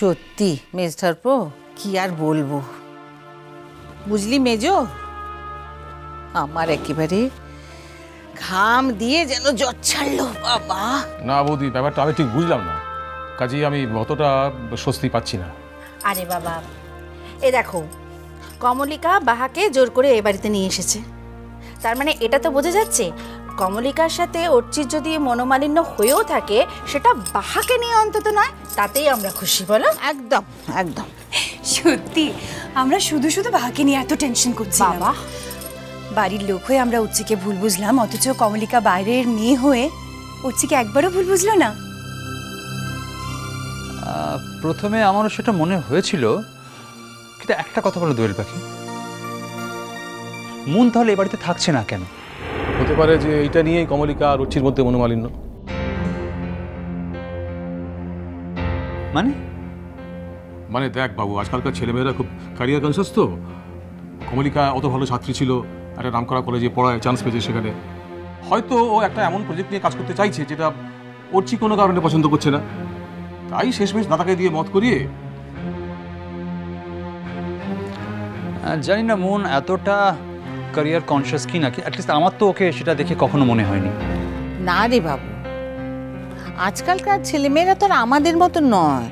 সত্যি মেজঠাকুরপো কি আর বলবো, বুঝলি মেজো, আমার একেবারে ঘাম দিয়ে যেন জ্বর ছাড়লো বাবা। না বৌদি, ব্যাপারটা আমি ঠিক বুঝলাম না, কাজেই আমি অতটা স্বস্তি পাচ্ছি না। আরে বাবা, এ দেখো, কমলিকা বাহাকে জোর করে এ বাড়িতে নিয়ে এসেছে, তার মানে এটা তো বোঝা যাচ্ছে কমলিকার সাথে অর্চির যদি মনোমালিন্য হয়েও থাকে সেটা বাহাকে নিয়ে অন্তত নয়, তাতেই আমরা খুশি, বলো? একদম একদম। সত্যি আমরা শুধু শুধু বাহাকে নিয়ে এত টেনশন করছি বাবা। বাড়ির লোক হয়ে আমরা উচ্চিকে ভুল বুঝলাম, অথচ কমলিকা বাইরের মেয়ে হয়ে উচ্চিকে একবারও ভুল বুঝলো না। প্রথমে আমারও সেটা মনে হয়েছিল, কিন্তু একটা কথা বলো দোয়েল পাখি, মন তাহলে এ বাড়িতে থাকছে না কেন? হতে পারে যে এইটা নিয়েই কমলিকা আর রুচির মধ্যে মনোমালিন্য। মানে দেখ বাবু, আজকালকার ছেলেমেয়েরা খুব ক্যারিয়ার কনসাস তো। কমলিকা অত ভালো ছাত্রী ছিল, একটা নামকরা কলেজে পড়ায় চান্স পেয়েছে, সেখানে হয়তো ও একটা এমন প্রজেক্ট নিয়ে কাজ করতে চাইছে যেটা অর্চি কোনো কারণে পছন্দ করছে না, তাই শেষমেশ দাদাকে দিয়ে মত করিয়ে। জানি না মন এতটা ক্যারিয়ার কনসিয়াস কি নাকি, অ্যাটলিস্ট আমার তো ওকে সেটা দেখে কখনো মনে হয়নি। না রে বাবু, আজকালকার ছেলেমেয়েরা তো আর আমাদের মতো নয়,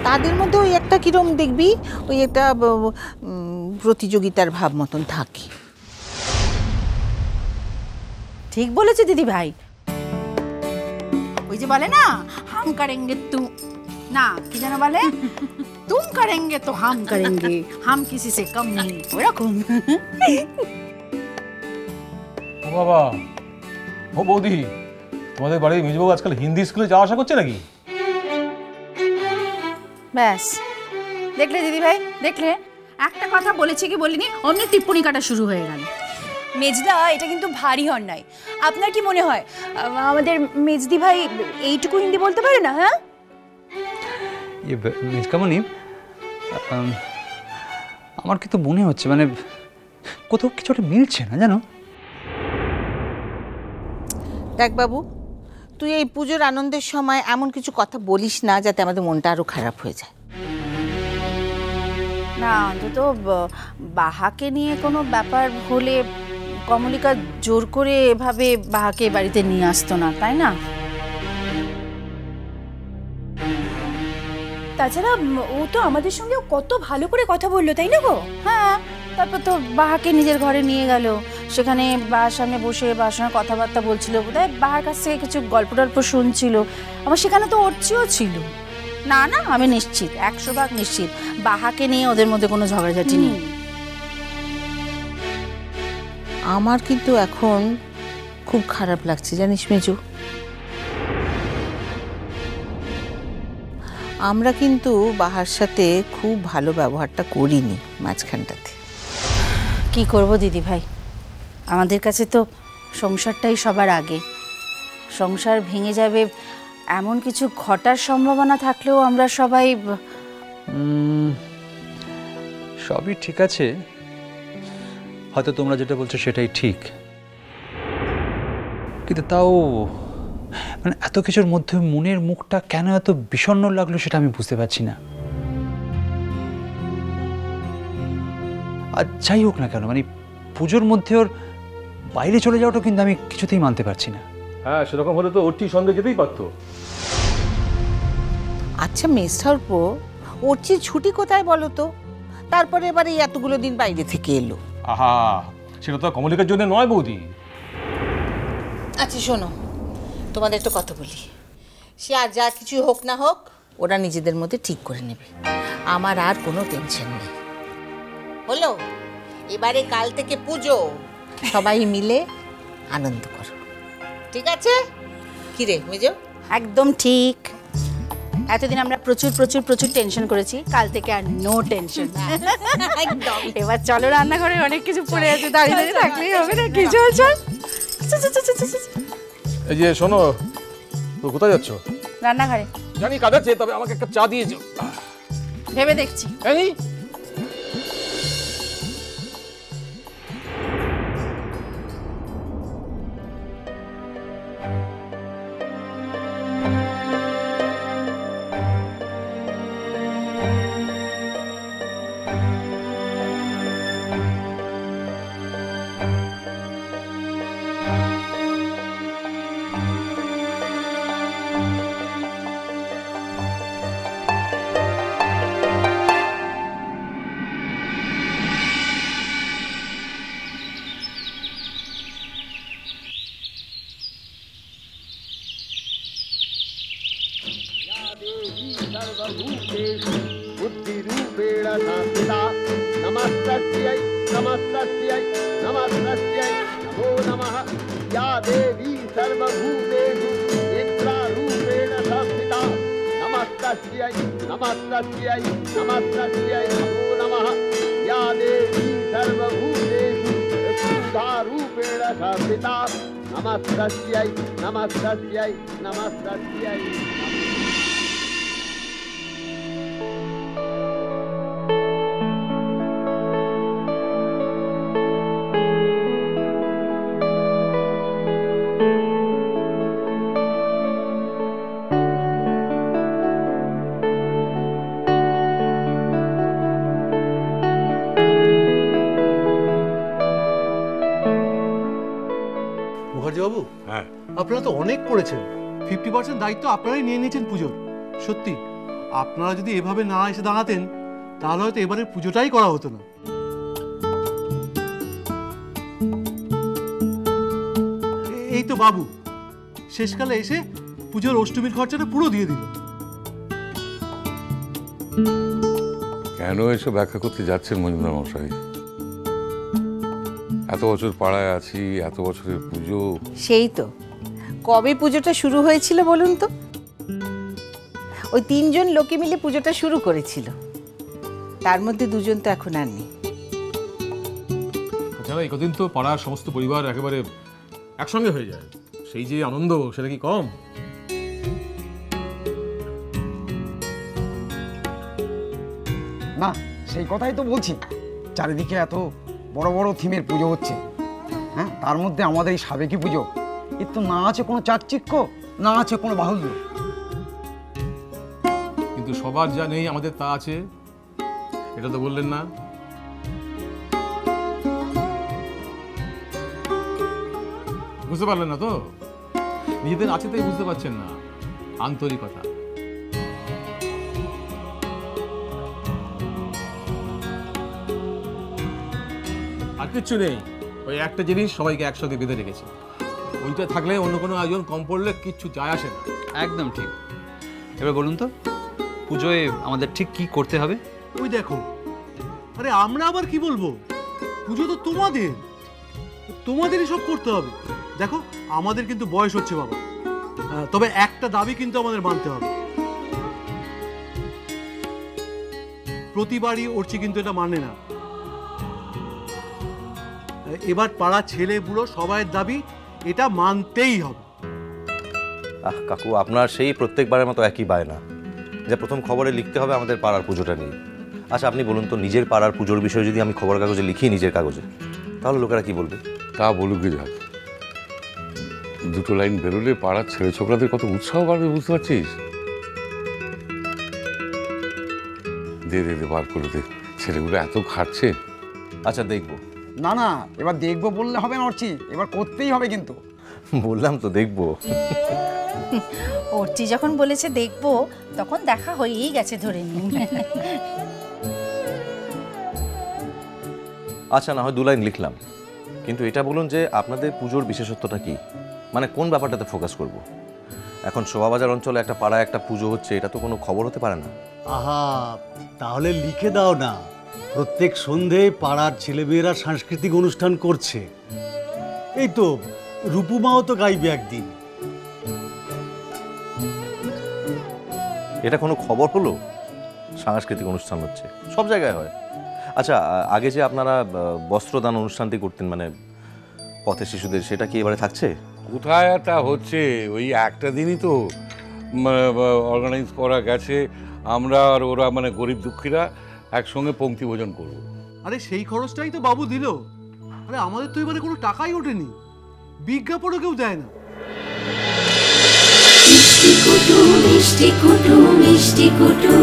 তাদের মধ্যে ওই একটা কিরম দেখবি, ওই একটা প্রতিযোগিতার ভাব মতন থাকে। ঠিক বলেছে দিদি ভাই, ওই যে বলে না হাম করেঙ্গে তু, না কি যেন বলে, তুম করেঙ্গে তো হাম করেঙ্গে, হাম কিসি সে কম নেই, ওরকম। ও বাবা, ও বৌদি, তোমাদের বাড়ির মেজবাবু আজকাল হিন্দি স্কুলে যাওয়া আসা করছে নাকি? ব্যাস দেখলে দিদি ভাই, দেখলে একটা কথা বলেছে কি বলিনি, অমনি টিপ্পনি কাটা শুরু হয়ে গেল। মেজদা, এটা কিন্তু ভারী অন্যায়। আপনার কি মনে হয় আমাদের মেজদি ভাই এইটুকু হিন্দি বলতে পারে না? হ্যাঁ মেজকামনি, আমার কিন্তু মনে হচ্ছে মানে কোথাও কিছু একটা মিলছে না, জানো? দেখ বাবু, তুই এই পুজোর আনন্দের সময় এমন কিছু কথা বলিস না যাতে আমাদের মনটা আরো খারাপ হয়ে যায়। না, অন্তত বাহাকে নিয়ে কোনো ব্যাপার হলে কমলিকা জোর করে এভাবে বাহাকে বাড়িতে নিয়ে আসতো না, তাই না? তাছাড়া ও তো আমাদের সঙ্গে কত ভালো করে কথা বললো, তাই না গো? হ্যাঁ, তারপর তো বাহাকে নিজের ঘরে নিয়ে গেল, সেখানে বাহার সামনে বসে বাহার সঙ্গে কথাবার্তা বলছিল, বোধহয় বাহার কাছ থেকে কিছু গল্প টল্প শুনছিল। আমার সেখানে তো অর্চিও ছিল। না না, আমি নিশ্চিত, 100% নিশ্চিত বাহাকে নিয়ে ওদের মধ্যে কোনো ঝগড়াঝাটি নেই। আমার কিন্তু এখন খুব খারাপ লাগছে, জানিস মেজু, আমরা কিন্তু বাহার সাথে খুব ভালো ব্যবহারটা করিনি মাঝখানটাতে। কি করব দিদি ভাই, আমাদের কাছে তো সংসারটাই সবার আগে। সংসার ভেঙে যাবে এমন কিছু ঘটার সম্ভাবনা থাকলেও আমরা সবাই সবই ঠিক আছে, হয়তো তোমরা যেটা বলছো সেটাই ঠিক, কিন্তু তাও মানে এত কিছুর মধ্যে মনের মুখটা কেন এত বিষণ্ণ লাগলো সেটা আমি বুঝতে পারছি না। আর যাই হোক না কেন, মানে পুজোর মধ্যে ওর বাইরে চলে যাওয়াটা কিন্তু আমি কিছুতেই মানতে পারছি না। হ্যাঁ, সেরকম হলে তো অর্চির সঙ্গে যেতেই পারতো। আচ্ছা মেজঠাকুরপো, অর্চির ছুটি কোথায় বলো তো? তারপরে এবারে এতগুলো দিন বাইরে থেকে এলো। আহা, সেটা তো কমলিকার জন্য নয় বৌদি। আচ্ছা শোনো, তোমাদের একটা কথা বলি, সে আর যা কিছু হোক না হোক ওরা নিজেদের মধ্যে ঠিক করে নেবে, আমার আর কোনো টেনশন নেই। হলো, এবারে কাল থেকে পুজো, সবাই মিলে আনন্দ করো, ঠিক আছে? কি রে মেজো? একদম ঠিক। এতদিন আমরা প্রচুর প্রচুর প্রচুর টেনশন করেছি, কাল থেকে আর নো টেনশন। একদম। এবার চলো রান্নাঘরে, অনেক কিছু পড়ে আছে, দাঁড়িয়ে দাঁড়িয়ে থাকলেই হবে না। কি চল চল। এই যে শোনো, তো কোথায় যাচ্ছ? রান্নাঘরে। জানি কাজ আছে, তবে আমাকে একটা চা দিয়েছো। ভেবে দেখছি। এই सर्वभूतेषु बुद्धिरूपेण संस्थिता नमस्तस्यै नमस्तस्यै नमस्तस्यै नमो नमः या देवी सर्वभूतेषु निद्रारूपेण संस्थिता नमस्तस्यै नमस्तस्यै नमस्तस्यै नमो नमः या देवी सर्वभूतेषु क्षुधारूपेण संस्थिता नमस्तस्यै नमस्तस्यै नमस्तस्यै বাবু, হ্যাঁ, আপনারা তো অনেক করেছেন। 50% দায়িত্ব আপনারাই নিয়ে নিয়েছেন পুজোর। সত্যি আপনারা যদি এভাবে না এসে দাঁড়াতেন তাহলে হয়তো এবারে পুজোটাই করা হতো না। এই তো বাবু শেষকালে এসে পুজোর অষ্টমীর খরচাটা পুরো দিয়ে দিল। কেন এসব ব্যাখ্যা করতে যাচ্ছেন মজুমদার মশাই? এত বছর পাড়ায় আছি, এত বছরের পুজো। সেই তো, কবে পুজোটা শুরু হয়েছিল বলুন তো? ওই 3 জন লোকে মিলে পুজোটা শুরু করেছিল, তার মধ্যে 2 জন তো এখন আর নেই। তাছাড়া এই কদিন তো পাড়ার সমস্ত পরিবার একেবারে একসঙ্গে হয়ে যায়, সেই যে আনন্দ সেটা কি কম? না, সেই কথাই তো বলছি। চারিদিকে এত বড় বড় থিমের পুজো হচ্ছে, হ্যাঁ, তার মধ্যে আমাদের এই সাবেকি পুজো, এর তো না আছে কোনো চাকচিক্য, না আছে কোনো বাহুল্য। কিন্তু সবার যা নেই আমাদের তা আছে, এটা তো বললেন না। বুঝতে পারলেন না তো? নিজেদের আছে তাই বুঝতে পারছেন না। আন্তরিকতা। আর কিচ্ছু নেই, ওই একটা জিনিস সবাইকে একসাথে বেঁধে রেখেছে। ওইটা থাকলে অন্য কোনো আয়োজন কম পড়লে কিচ্ছু যায় আসে না। একদম ঠিক। এবার বলুন তো, পুজোয় আমাদের ঠিক কি করতে হবে? ওই দেখো, আরে আমরা আবার কি বলবো, পুজো তো তোমাদের, তোমাদেরই সব করতে হবে। দেখো আমাদের কিন্তু বয়স হচ্ছে বাবা, তবে একটা দাবি কিন্তু আমাদের মানতে হবে। প্রতিবারই অর্চি কিন্তু এটা মানে না। এবার পাড়া ছেলে বুড়ো সবাই দাবি এটা মানতেই হবে। কাকু, আপনার সেই প্রত্যেকবারের মতো একই বায়না যে প্রথম খবরে লিখতে হবে আমাদের পাড়ার পুজোটা নিয়ে। আচ্ছা আপনি বলুন তো, নিজের পাড়ার পুজোর বিষয়ে যদি আমি খবর কাগজে লিখি, নিজের কাগজে, তাহলে লোকেরা কি বলবে? তা বলুক যাক, 2 লাইন বেরোলে পাড়ার ছেলে ছোকরাদের কত উৎসাহ বাড়বে বুঝতে পারছিস? দে দে দে, বার করে দে, ছেলেগুলো এত খাটছে। আচ্ছা দেখবো। না না, এবার দেখবো বললে হবে না অর্চি, এবার করতেই হবে কিন্তু। বললাম তো দেখবো। অর্চি যখন বলেছে দেখবো, তখন দেখা হয়েই গেছে ধরে নিন। আচ্ছা না হয় 2 লাইন লিখলাম, কিন্তু এটা বলুন যে আপনাদের পুজোর বিশেষত্বটা কি, মানে কোন ব্যাপারটাতে ফোকাস করব? এখন শোভাবাজার অঞ্চলে একটা পাড়ায় একটা পুজো হচ্ছে, এটা তো কোনো খবর হতে পারে না। আহা, তাহলে লিখে দাও না, প্রত্যেক সন্ধে পাড়ার ছেলেমেয়েরা সাংস্কৃতিক অনুষ্ঠান করছে। এই তো রূপুমাও তো গাইবে একদিন। এটা কোনো খবর হলো? সাংস্কৃতিক অনুষ্ঠান হচ্ছে, সব জায়গায় হয়। আচ্ছা, আগে যে আপনারা বস্ত্রদান অনুষ্ঠানটি করতেন, মানে পথের শিশুদের, সেটা কি এবারে থাকছে? কোথায় তা হচ্ছে? ওই একটা দিনই তো অর্গানাইজ করা গেছে। আমরা আর ওরা, মানে গরিব দুঃখীরা একসঙ্গে পংক্তি ভোজন করব। আরে সেই খরচটাই তো বাবু দিল। আরে আমাদের তো এবারে কোনো টাকাই ওঠেনি, বিজ্ঞাপনও কেউ দেয় না। মিষ্টি কুটু মিষ্টি কুটু মিষ্টি কুটু।